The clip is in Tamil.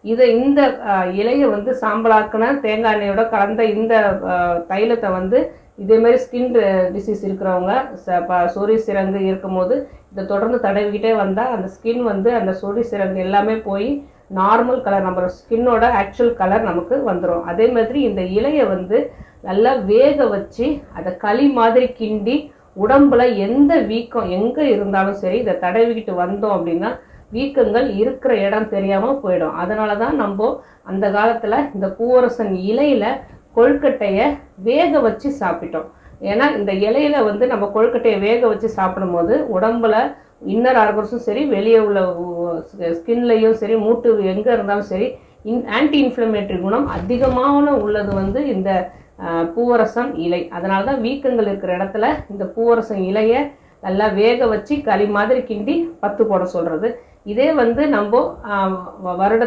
இந்த இலையை வந்து சாம்பலாக்குன தேங்காய் எண்ணெயோட கலந்த இந்த தைலத்தை வந்து இதே மாதிரி ஸ்கின் டிசீஸ் இருக்கிறவங்க சொறி சிரங்கு இருக்கும்போது இதை தொடர்ந்து தடவிக்கிட்டே வந்தால் அந்த ஸ்கின் வந்து அந்த சொறி சிரங்கு எல்லாமே போய் நார்மல் கலர், நம்ம ஸ்கின்னோட ஆக்சுவல் கலர் நமக்கு வந்துடும். அதே மாதிரி இந்த இலையை வந்து நல்லா வேக வச்சு அதை களி மாதிரி கிண்டி உடம்புல எந்த வீக்கம் எங்கே இருந்தாலும் சரி இதை தடவிக்கிட்டு வந்தோம் அப்படின்னா வீக்கங்கள் இருக்கிற இடம் தெரியாமல் போயிடும். அதனால தான் நம்ம அந்த காலத்தில் இந்த பூவரசன் இலையில கொழுக்கட்டையை வேக வச்சு சாப்பிட்டோம். ஏன்னா இந்த இலையில வந்து நம்ம கொழுக்கட்டையை வேக வச்சு சாப்பிடும் போது உடம்புல இன்னர் ஆர்கன்ஸும் சரி, வெளியே உள்ள ஸ்கின்லையும் சரி, மூட்டு எங்கே இருந்தாலும் சரி, ஆன்டி இன்ஃப்ளமேட்டரி குணம் அதிகமான உள்ளது வந்து இந்த பூவரசம் இலை. அதனால தான் வீக்கங்கள் இருக்கிற இடத்துல இந்த பூவரசம் இலையை நல்லா வேக வச்சு களி மாதிரி கிண்டி பத்து போட சொல்கிறது. இதே வந்து நம்ம வருட